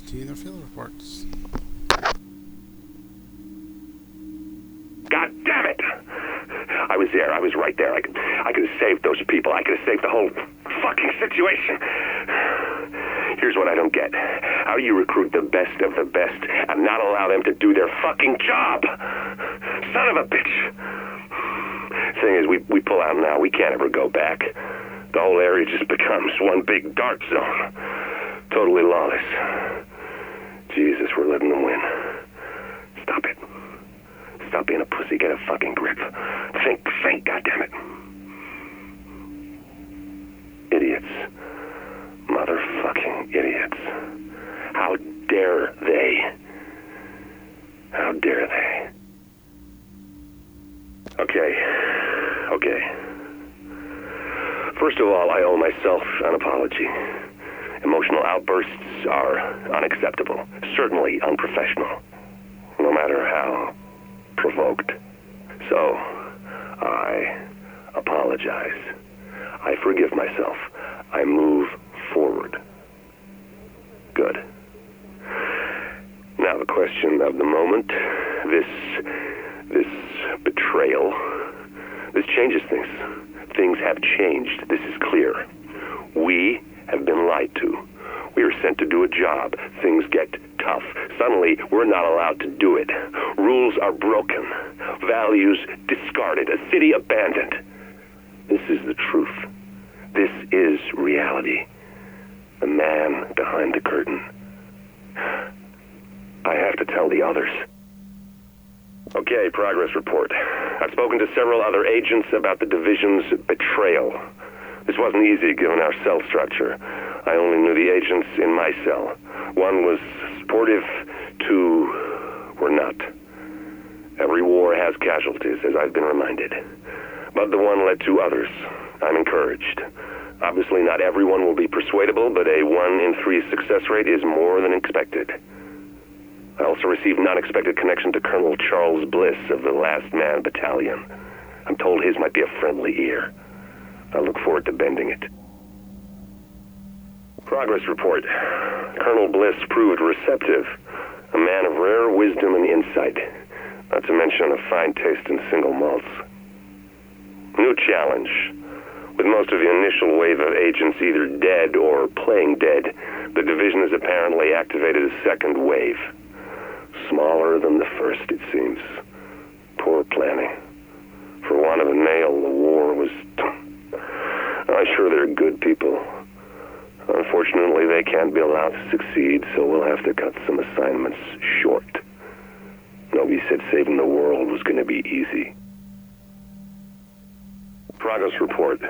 Routine or field reports. God damn it! I was there. I was right there. I could have saved those people. I could have saved the whole fucking situation. Here's what I don't get. How do you recruit the best of the best and not allow them to do their fucking job? Son of a bitch. Thing is, we pull out now. We can't ever go back. The whole area just becomes one big dark zone. Totally lawless. Jesus, we're letting them win. Stop it. Stop being a pussy. Get a fucking grip. Think, goddammit. Idiots. Motherfucking idiots. How dare they? How dare they? Okay. First of all, I owe myself an apology. Emotional outbursts are unacceptable, certainly unprofessional, no matter how provoked. So, I apologize. I forgive myself. I move forward. Good. Now the question of the moment, this betrayal, this changes things. Things have changed. This is clear. We have been lied to. We are sent to do a job. Things get tough. Suddenly, we're not allowed to do it. Rules are broken. Values discarded. A city abandoned. This is the truth. This is reality. The man behind the curtain. I have to tell the others. Okay, progress report. I've spoken to several other agents about the division's betrayal. This wasn't easy given our cell structure. I only knew the agents in my cell. One was supportive, two were not. Every war has casualties, as I've been reminded. But the one led to others. I'm encouraged. Obviously not everyone will be persuadable, but a 1 in 3 success rate is more than expected. I also received an unexpected connection to Colonel Charles Bliss of the Last Man Battalion. I'm told his might be a friendly ear. I look forward to bending it. Progress report. Colonel Bliss proved receptive, a man of rare wisdom and insight, not to mention a fine taste in single malts. New challenge. With most of the initial wave of agents either dead or playing dead, the division has apparently activated a second wave. Smaller than the first, it seems. Poor planning. For want of a nail, the war was... I'm sure they're good people. Unfortunately, they can't be allowed to succeed, so we'll have to cut some assignments short. Nobody said saving the world was going to be easy. Progress report.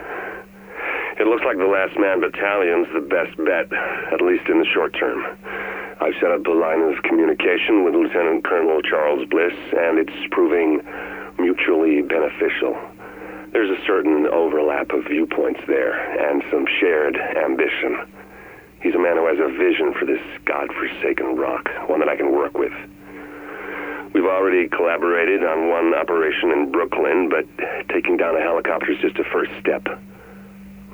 It looks like the Last Man Battalion's the best bet, at least in the short term. I've set up a line of communication with Lieutenant Colonel Charles Bliss, and it's proving mutually beneficial. There's a certain overlap of viewpoints there, and some shared ambition. He's a man who has a vision for this godforsaken rock, one that I can work with. We've already collaborated on one operation in Brooklyn, but taking down a helicopter is just a first step.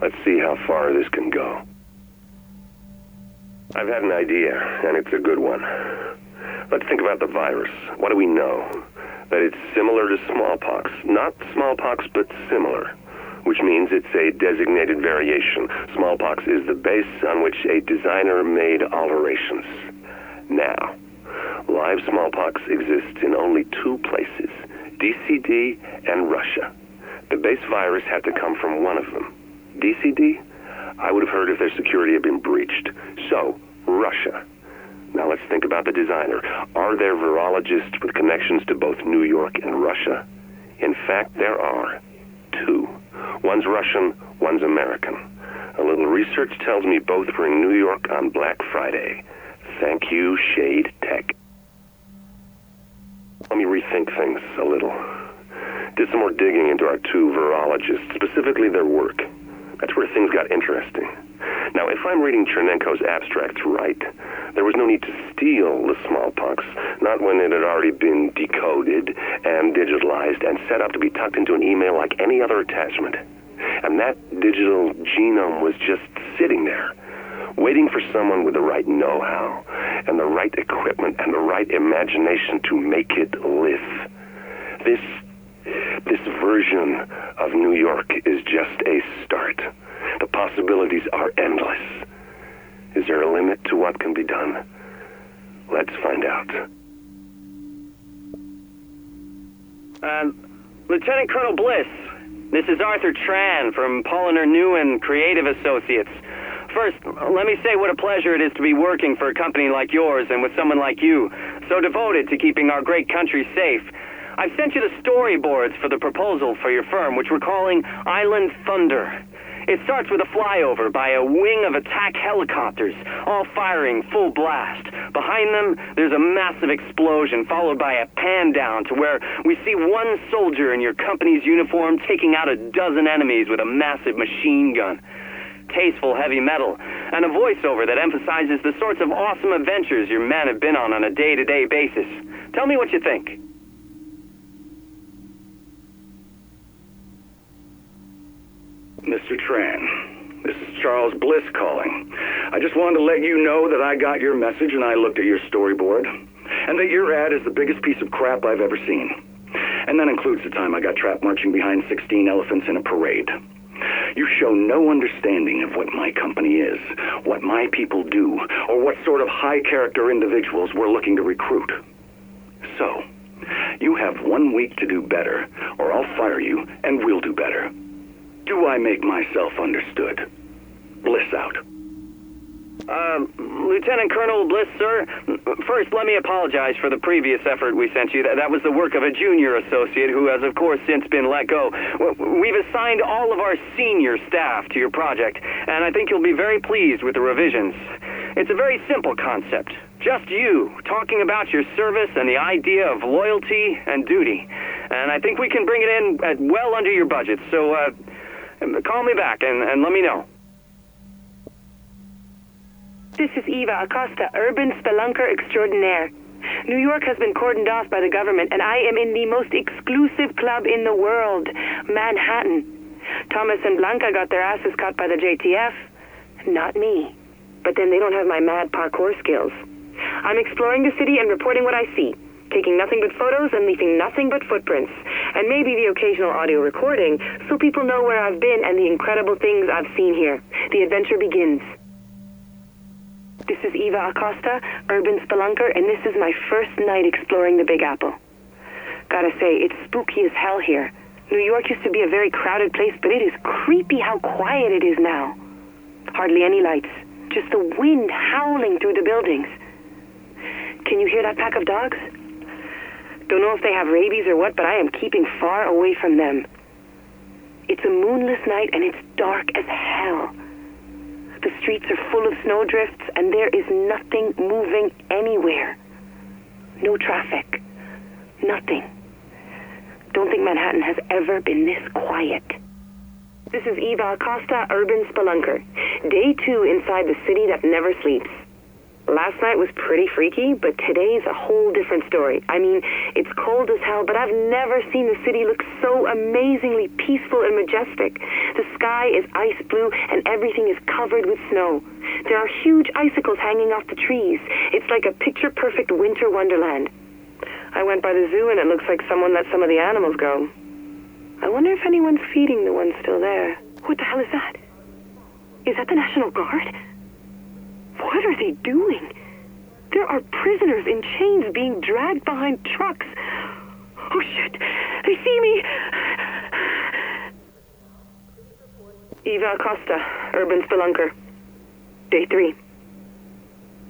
Let's see how far this can go. I've had an idea, and it's a good one. Let's think about the virus. What do we know? That it's similar to smallpox. Not smallpox, but similar, which means it's a designated variation. Smallpox is the base on which a designer made alterations. Now, live smallpox exists in only 2 places, DCD and Russia. The base virus had to come from one of them. DCD? I would have heard if their security had been breached. So, Russia. Now let's think about the designer. Are there virologists with connections to both New York and Russia? In fact, there are 2. One's Russian, one's American. A little research tells me both were in New York on Black Friday. Thank you, Shade Tech. Let me rethink things a little. Did some more digging into our 2 virologists, specifically their work. That's where things got interesting. Now, if I'm reading Chernenko's abstracts right, there was no need to steal the smallpox, not when it had already been decoded and digitalized and set up to be tucked into an email like any other attachment. And that digital genome was just sitting there, waiting for someone with the right know-how, and the right equipment, and the right imagination to make it live. This version of New York is just a start. The possibilities are endless. Is there a limit to what can be done? Let's find out. Lieutenant Colonel Bliss, this is Arthur Tran from Polliner Newen Creative Associates. First, let me say what a pleasure it is to be working for a company like yours and with someone like you, so devoted to keeping our great country safe. I've sent you the storyboards for the proposal for your firm, which we're calling Island Thunder. It starts with a flyover by a wing of attack helicopters, all firing full blast. Behind them, there's a massive explosion, followed by a pan down to where we see one soldier in your company's uniform taking out a dozen enemies with a massive machine gun. Tasteful heavy metal, and a voiceover that emphasizes the sorts of awesome adventures your men have been on a day-to-day basis. Tell me what you think. Mr. Tran, this is Charles Bliss calling. I just wanted to let you know that I got your message and I looked at your storyboard, and that your ad is the biggest piece of crap I've ever seen. And that includes the time I got trapped marching behind 16 elephants in a parade. You show no understanding of what my company is, what my people do, or what sort of high-character individuals we're looking to recruit. So, you have 1 week to do better, or I'll fire you and we'll do better. Do I make myself understood? Bliss out. Lieutenant Colonel Bliss, sir. First, let me apologize for the previous effort we sent you. That was the work of a junior associate who has, of course, since been let go. We've assigned all of our senior staff to your project, and I think you'll be very pleased with the revisions. It's a very simple concept. Just you, talking about your service and the idea of loyalty and duty. And I think we can bring it in at well under your budget, so, call me back and let me know. This is Eva Acosta, urban spelunker extraordinaire. New York has been cordoned off by the government, and I am in the most exclusive club in the world, Manhattan. Thomas and Blanca got their asses cut by the JTF. Not me. But then they don't have my mad parkour skills. I'm exploring the city and reporting what I see, taking nothing but photos and leaving nothing but footprints, and maybe the occasional audio recording, so people know where I've been and the incredible things I've seen here. The adventure begins. This is Eva Acosta, urban spelunker, and this is my first night exploring the Big Apple. Gotta say, it's spooky as hell here. New York used to be a very crowded place, but it is creepy how quiet it is now. Hardly any lights, just the wind howling through the buildings. Can you hear that pack of dogs? Don't know if they have rabies or what, but I am keeping far away from them. It's a moonless night and it's dark as hell. The streets are full of snowdrifts and there is nothing moving anywhere. No traffic. Nothing. Don't think Manhattan has ever been this quiet. This is Eva Acosta, urban spelunker. Day 2 inside the city that never sleeps. Last night was pretty freaky, but today's a whole different story. I mean, it's cold as hell, but I've never seen the city look so amazingly peaceful and majestic. The sky is ice blue, and everything is covered with snow. There are huge icicles hanging off the trees. It's like a picture-perfect winter wonderland. I went by the zoo, and it looks like someone let some of the animals go. I wonder if anyone's feeding the ones still there. What the hell is that? Is that the National Guard? What are they doing? There are prisoners in chains being dragged behind trucks. Oh shit, they see me! Eva Acosta, urban spelunker. Day 3.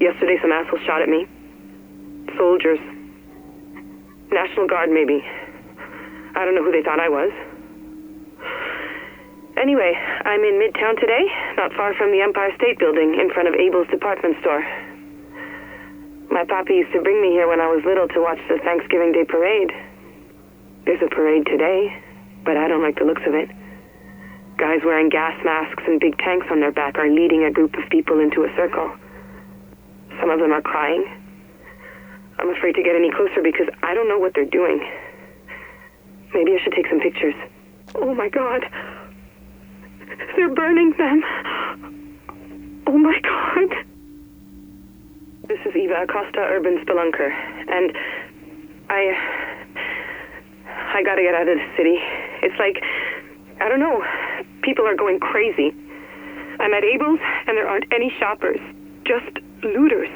Yesterday some assholes shot at me. Soldiers. National Guard, maybe. I don't know who they thought I was. Anyway, I'm in Midtown today, not far from the Empire State Building, in front of Abel's department store. My papi used to bring me here when I was little to watch the Thanksgiving Day parade. There's a parade today, but I don't like the looks of it. Guys wearing gas masks and big tanks on their back are leading a group of people into a circle. Some of them are crying. I'm afraid to get any closer because I don't know what they're doing. Maybe I should take some pictures. Oh my God. They're burning them. Oh Oh my God. This is Eva Acosta, urban spelunker, and I gotta get out of the city. It's like, I don't know, people are going crazy. I'm at Abel's, and there aren't any shoppers, just looters.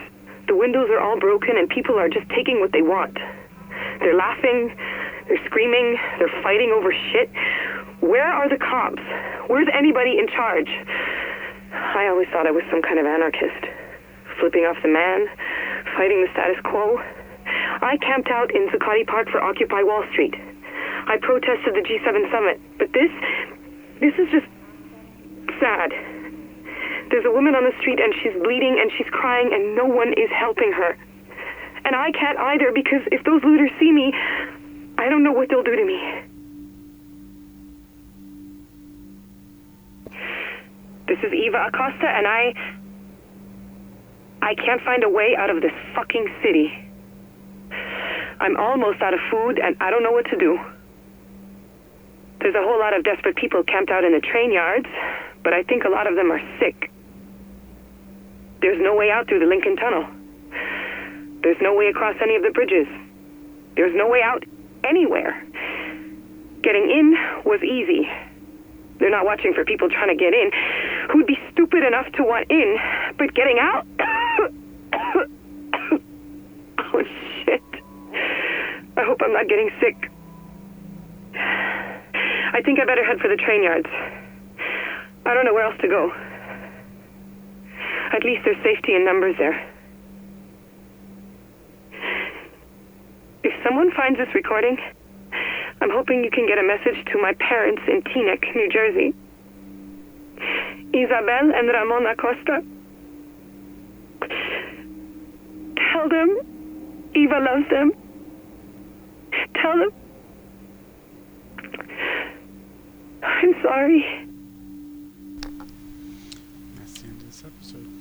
The windows are all broken, and people are just taking what they want. They're laughing, they're screaming, they're fighting over shit. Where are the cops? Where's anybody in charge? I always thought I was some kind of anarchist, flipping off the man, fighting the status quo. I camped out in Zuccotti Park for Occupy Wall Street. I protested the G7 summit, but this is just sad. There's a woman on the street and she's bleeding and she's crying and no one is helping her. And I can't either because if those looters see me, I don't know what they'll do to me. This is Eva Acosta, and I can't find a way out of this fucking city. I'm almost out of food, and I don't know what to do. There's a whole lot of desperate people camped out in the train yards, but I think a lot of them are sick. There's no way out through the Lincoln Tunnel. There's no way across any of the bridges. There's no way out anywhere. Getting in was easy. They're not watching for people trying to get in who'd be stupid enough to want in, but getting out? Oh, shit. I hope I'm not getting sick. I think I better head for the train yards. I don't know where else to go. At least there's safety in numbers there. If someone finds this recording, I'm hoping you can get a message to my parents in Teaneck, New Jersey. Isabel and Ramon Acosta. Tell them Eva loves them. Tell them I'm sorry. That's the end of this episode.